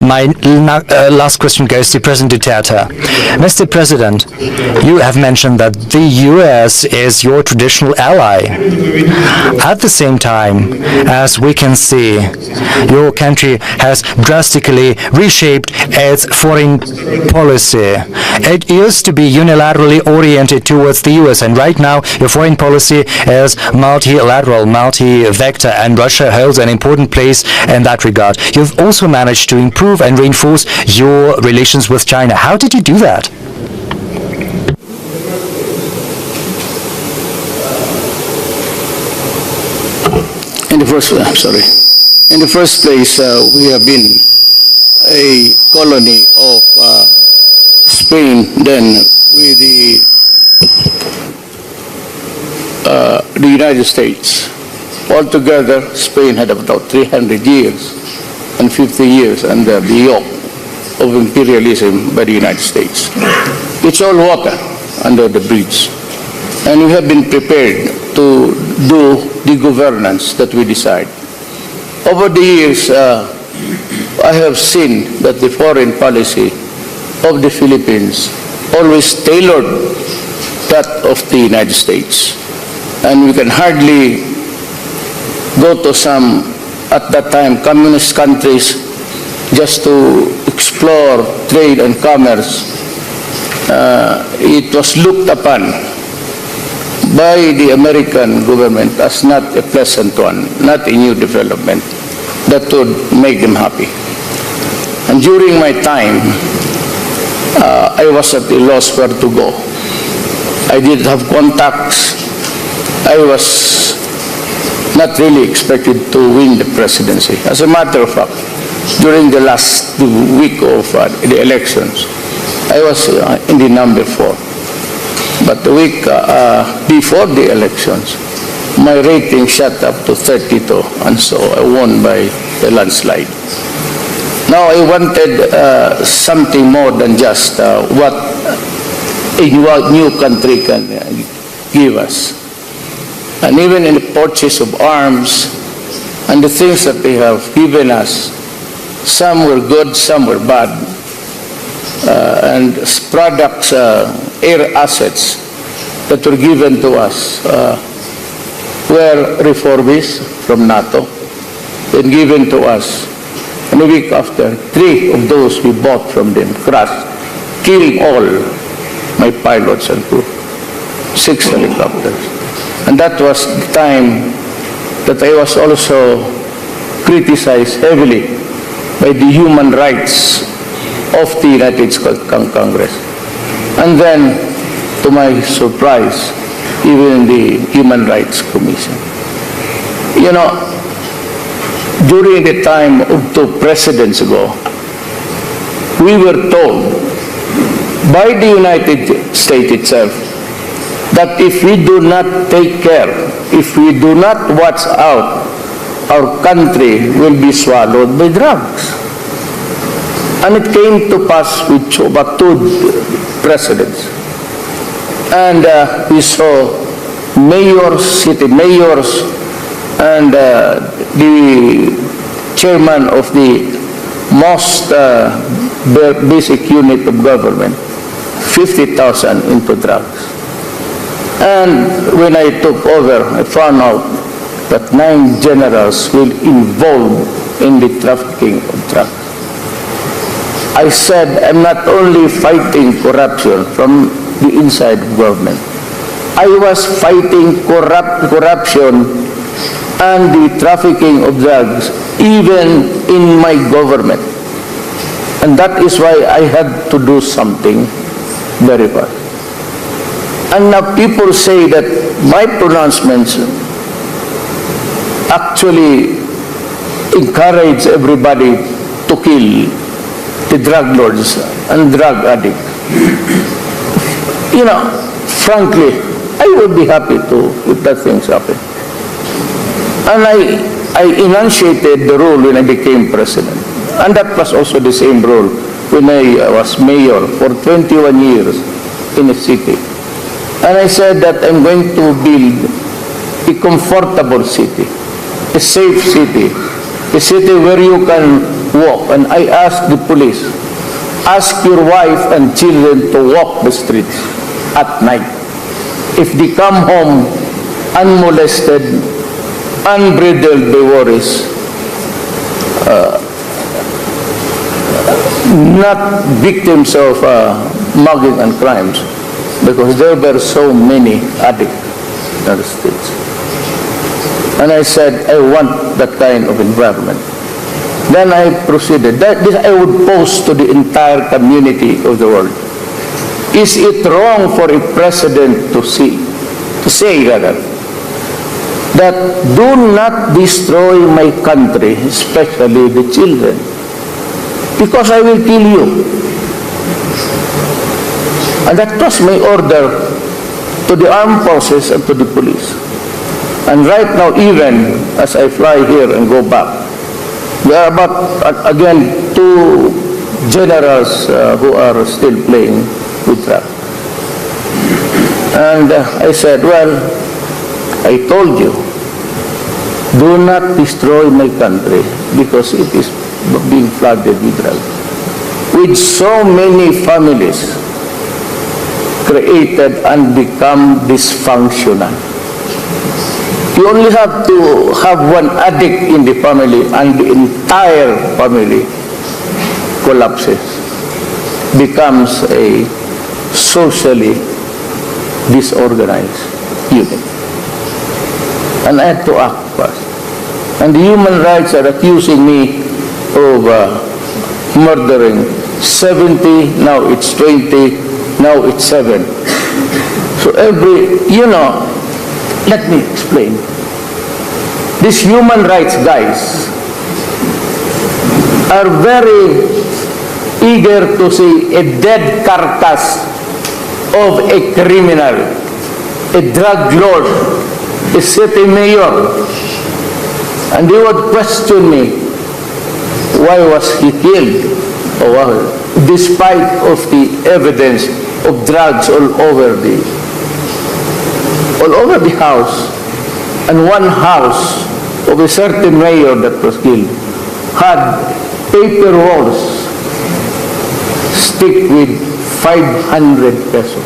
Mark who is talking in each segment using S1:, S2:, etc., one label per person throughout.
S1: My last question goes to President Duterte. Mr. President, you have mentioned that the U.S. is your traditional ally. At the same time, as we can see, your country has drastically reshaped its foreign policy. It used to be unilaterally oriented towards the U.S., and right now your foreign policy is multilateral, multi-vector, and Russia holds an important place in that regard. You've also managed to improve and reinforce your relations with China. How did you do that?
S2: In the first place, we have been a colony of Spain then with the United States. Altogether, Spain had about 300 years and 50 years under the yoke of imperialism by the United States. It's all water under the bridge. And we have been prepared to do the governance that we decide. Over the years, I have seen that the foreign policy of the Philippines always tailored that of the United States. And we can hardly go to some, at that time, communist countries just to explore trade and commerce. It was looked upon by the American government as not a pleasant one, not a new development that would make them happy. And during my time, I was at a loss where to go. I didn't have contacts. I was not really expected to win the presidency. As a matter of fact, during the last week of the elections, I was in the number 4. But the week before the elections, my rating shot up to 32, and so I won by a landslide. Now I wanted something more than just what a new country can give us. And even in the purchase of arms and the things that they have given us, some were good, some were bad. And products, air assets that were given to us were refurbished from NATO and given to us. And a week after, 3 of those we bought from them crashed, killing all my pilots and crew, 6 helicopters. And that was the time that I was also criticized heavily by the human rights of the United States Congress. And then, to my surprise, even the Human Rights Commission. You know, during the time of 2 presidents ago, we were told by the United States itself that if we do not take care, if we do not watch out, our country will be swallowed by drugs. And it came to pass with about 2 presidents. And we saw mayors, city mayors, and the chairman of the most basic unit of government, 50,000 into drugs. And when I took over, I found out that 9 generals were involved in the trafficking of drugs. I said, I'm not only fighting corruption from the inside of government. I was fighting corruption and the trafficking of drugs even in my government. And that is why I had to do something very fast. And now people say that my pronouncements actually encourage everybody to kill the drug lords and drug addicts. You know, frankly, I would be happy to if that things happen. And I enunciated the rule when I became president. And that was also the same rule when I was mayor for 21 years in a city. And I said that I'm going to build a comfortable city, a safe city, a city where you can walk. And I asked the police, ask your wife and children to walk the streets at night. If they come home unmolested, unbridled by worries, not victims of mugging and crimes, because there were so many addicts in the streets. And I said, I want that kind of environment. Then I proceeded. This I would pose to the entire community of the world. Is it wrong for a president to say that do not destroy my country, especially the children, because I will kill you? And that was my order to the armed forces and to the police. And right now, even as I fly here and go back, there are about, again, 2 generals who are still playing with trap. And I said, well, I told you, do not destroy my country because it is being flooded with drugs. With so many families created and become dysfunctional. You only have to have one addict in the family and the entire family collapses, becomes a socially disorganized unit. And I had to act fast. And the human rights are accusing me of murdering 70, now it's 20, now it's 7. So let me explain. These human rights guys are very eager to see a dead carcass of a criminal, a drug lord, a city mayor. And they would question me, why was he killed? Despite of the evidence of drugs all over the house. And one house of a certain mayor that was killed had paper rolls stick with 500 pesos.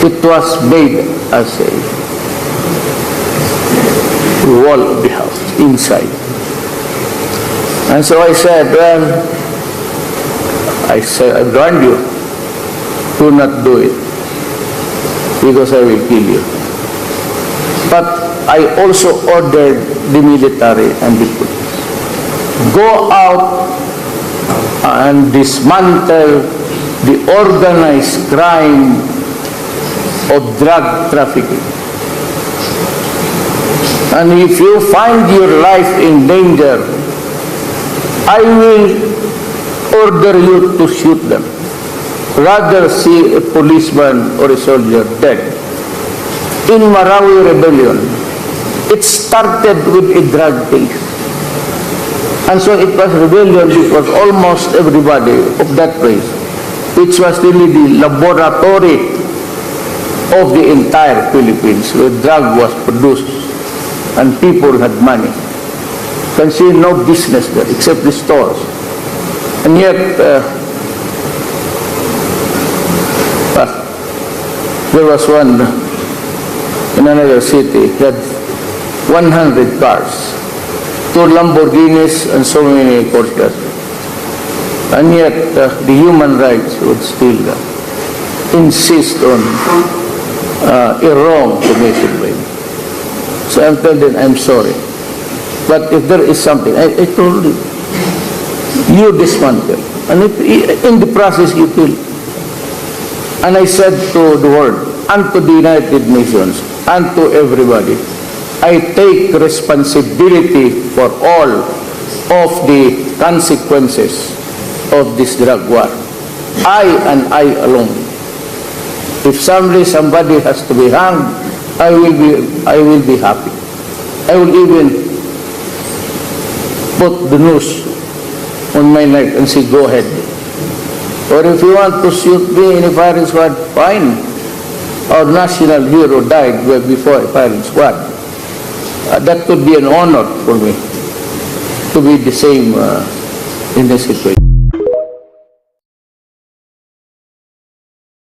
S2: It was made as a wall of the house inside. And so I said, well, I warned you, do not do it, because I will kill you. But I also ordered the military and the police, go out and dismantle the organized crime of drug trafficking. And if you find your life in danger, I will order you to shoot them. Rather see a policeman or a soldier dead. In Marawi Rebellion, it started with a drug case. And so it was rebellion because almost everybody of that place, which was really the laboratory of the entire Philippines, where drug was produced and people had money. You can see no business there except the stores. And yet, there was one in another city, he had 100 cars, 2 Lamborghinis and so many Porsches. And yet the human rights would still insist on a wrong committed by me. So I'm telling them, I'm sorry. But if there is something, I told you dismantle. And if in the process you kill. And I said to the world, and to the United Nations, and to everybody, I take responsibility for all of the consequences of this drug war. I and I alone. If somebody has to be hanged, I will be happy. I will even put the noose on my neck and say, go ahead. Or if you want to shoot me in a firing squad, fine. Our national hero died before a firing squad. That could be an honor for me to be the same in this situation.